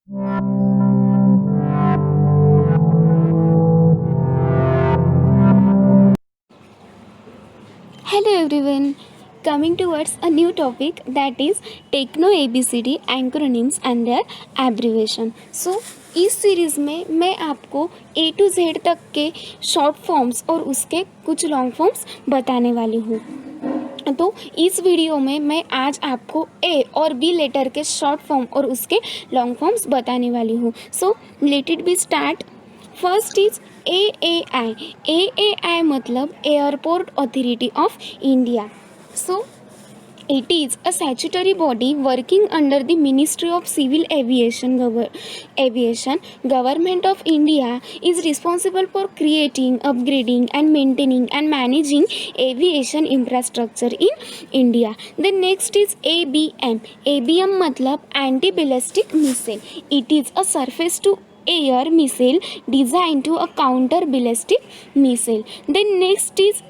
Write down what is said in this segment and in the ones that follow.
Hello everyone, coming towards a new topic, that is techno ABCD acronyms and their abbreviation. So इस series में मैं आपको A to Z तक के short forms और उसके कुछ लॉन्ग फॉर्म्स बताने वाली हूँ. तो इस वीडियो में मैं आज आपको ए और बी लेटर के शॉर्ट फॉर्म और उसके लॉन्ग फॉर्म्स बताने वाली हूँ. So let it be start. First is AAI. AAI मतलब airport authority of India. So it is a statutory body working under the Ministry of Civil Aviation. Government of India is responsible for creating, upgrading and maintaining and managing aviation infrastructure in India. The next is ABM. ABM मतलब anti ballistic missile. It is a surface to air missile designed to a counter ballistic missile. Then next is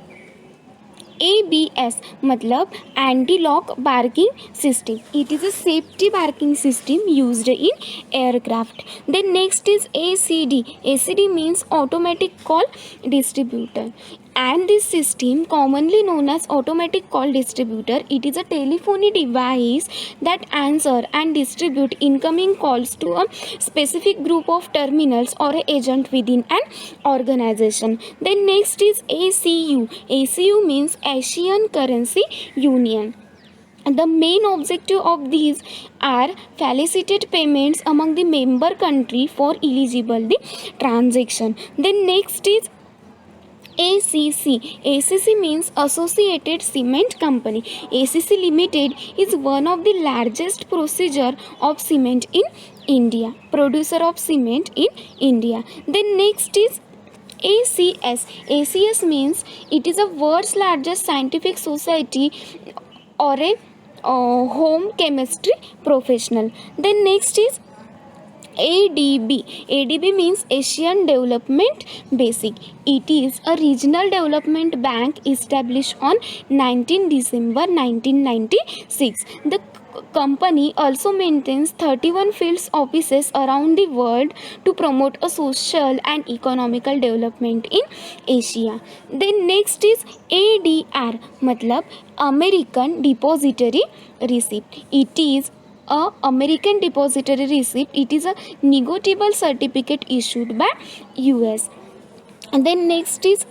ABS मतलब anti lock braking system. It is a safety braking system used in aircraft. Then next is ACD. ACD means automatic call distributor. And this system, commonly known as automatic call distributor, it is a telephony device that answer and distribute incoming calls to a specific group of terminals or a agent within an organization. Then next is ACU. ACU means Asian Currency Union. The main objective of these are facilitate payments among the member country for eligible the transaction. Then next is ACC. ACC means Associated Cement Company. ACC Limited is one of the largest producer of cement in India. Producer of cement in India. Then next is ACS. ACS means it is the world's largest scientific society or a home chemistry professional. Then next is ADB. ADB means Asian Development Basic. It is a regional development bank established on 19 December 1996. The company also maintains 31 field offices around the world to promote a social and economical development in Asia. Then next is ADR मतलब American Depository Receipt. It is a American Depository Receipt. It is a negotiable certificate issued by US. And then next is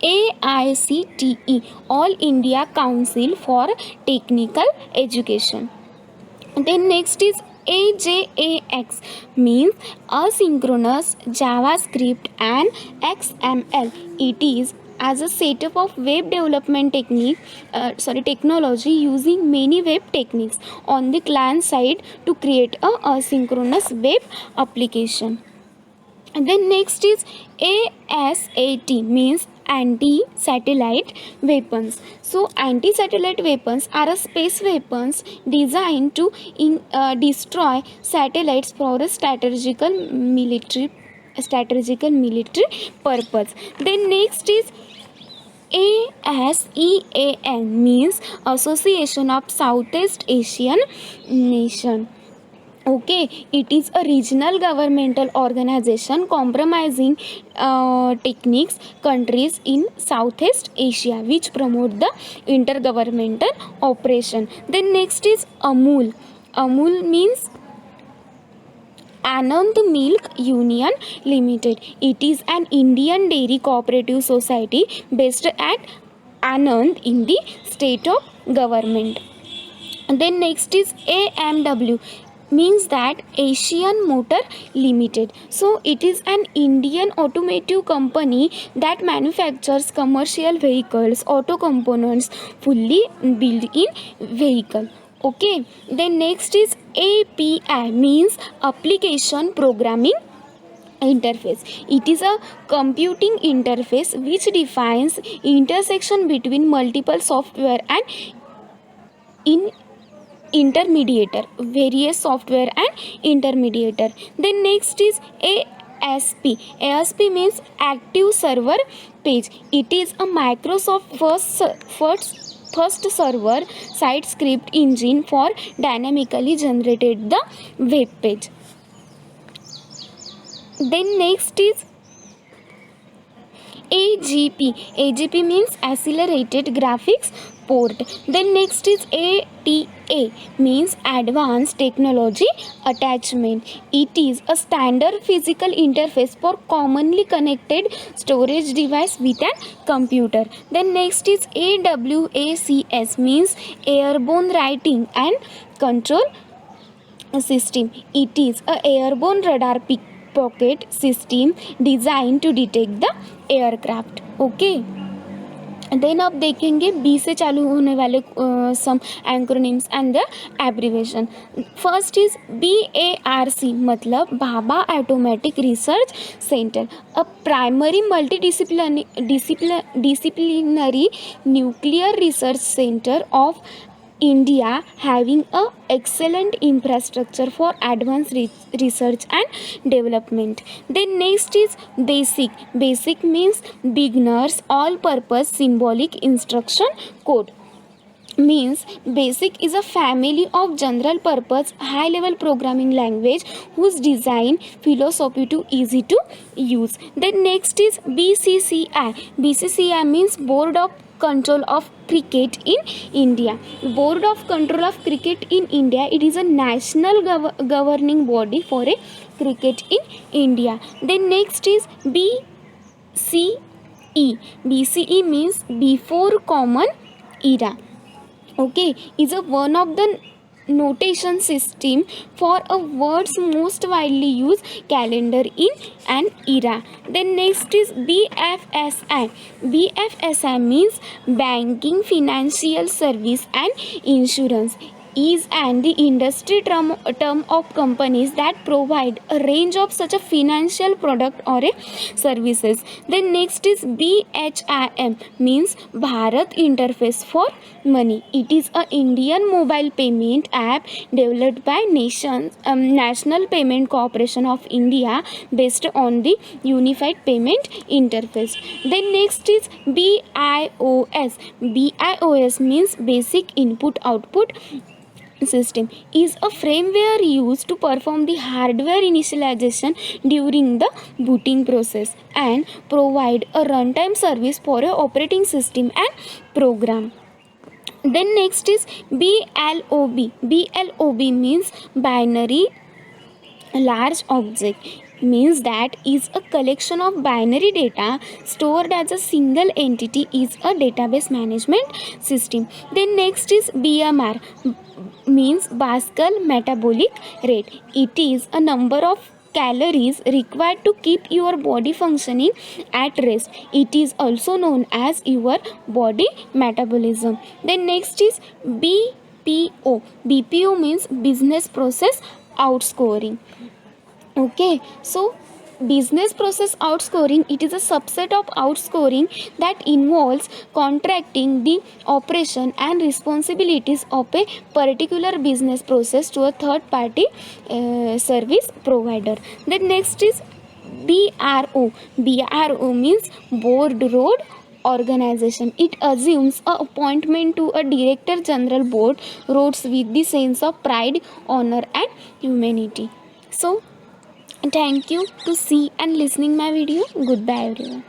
AICTE, All India Council for Technical Education. Then next is AJAX means asynchronous JavaScript and XML. It is as a setup of web development technology using many web techniques on the client side to create a asynchronous web application. And then next is ASAT means anti-satellite weapons. So anti-satellite weapons are a space weapons designed to destroy satellites for a strategical military purpose. Then next is ASEAN means Association of Southeast Asian Nation. Okay, it is a regional governmental organization comprising techniques countries in Southeast Asia which promote the intergovernmental operation. Then next is AMUL. AMUL means Anand Milk Union Limited. It is an Indian dairy cooperative society based at Anand in the state of government. And then next is AMW means that Asian Motor Limited. So it is an Indian automotive company that manufactures commercial vehicles, auto components, fully built-in vehicle. Okay, then next is API means Application Programming Interface. It is a computing interface which defines intersection between multiple software and various software and intermediator. Then next is ASP. ASP means Active Server Page. It is a Microsoft first server side script engine for dynamically generated the web page. Then next is AGP. AGP means accelerated graphics port. Then next is ATA means advanced technology attachment. It is a standard physical interface for commonly connected storage device with an computer. Then next is AWACS means airborne writing and control system. It is a airborne radar pickpocket system designed to detect the aircraft. Okay. Then अब देखेंगे B से चालू होने वाले some acronyms and the abbreviation. First is BARC मतलब Bhabha automatic research centre, a primary multidisciplinary nuclear research centre of India, having a excellent infrastructure for advanced research and development. Then next is basic. Basic means beginners all purpose symbolic instruction code. Means basic is a family of general purpose high level programming language whose design philosophy to easy to use. Then next is BCCI. BCCI means Board of Control of Cricket in India. Board of Control of Cricket in India, it is a national governing body for a cricket in India. Then next is BCE. BCE means before common era. Okay, is a one of the notation system for a words most widely used calendar in an era. Then next is BFSI. BFSI means banking, financial service and insurance. Is and the industry term of companies that provide a range of such a financial product or a services. Then next is BHIM means Bharat Interface for Money. It is a Indian mobile payment app developed by National Payment Corporation of India based on the Unified Payment Interface. Then next is BIOS. BIOS means Basic Input Output System, is a firmware used to perform the hardware initialization during the booting process and provide a runtime service for a operating system and program. Then next is BLOB. BLOB means binary large object, means that is a collection of binary data stored as a single entity, is a database management system. Then next is BMR means basal metabolic rate. It is a number of calories required to keep your body functioning at rest. It is also known as your body metabolism. Then next is BPO. BPO means business process outscoring. Okay, so business process outscoring, it is a subset of outscoring that involves contracting the operation and responsibilities of a particular business process to a third party service provider. Then next is BRO. BRO means Board Road Organization. It assumes a appointment to a director general board roads with the sense of pride, honor and humanity. So thank you to see and listening my video. Goodbye everyone.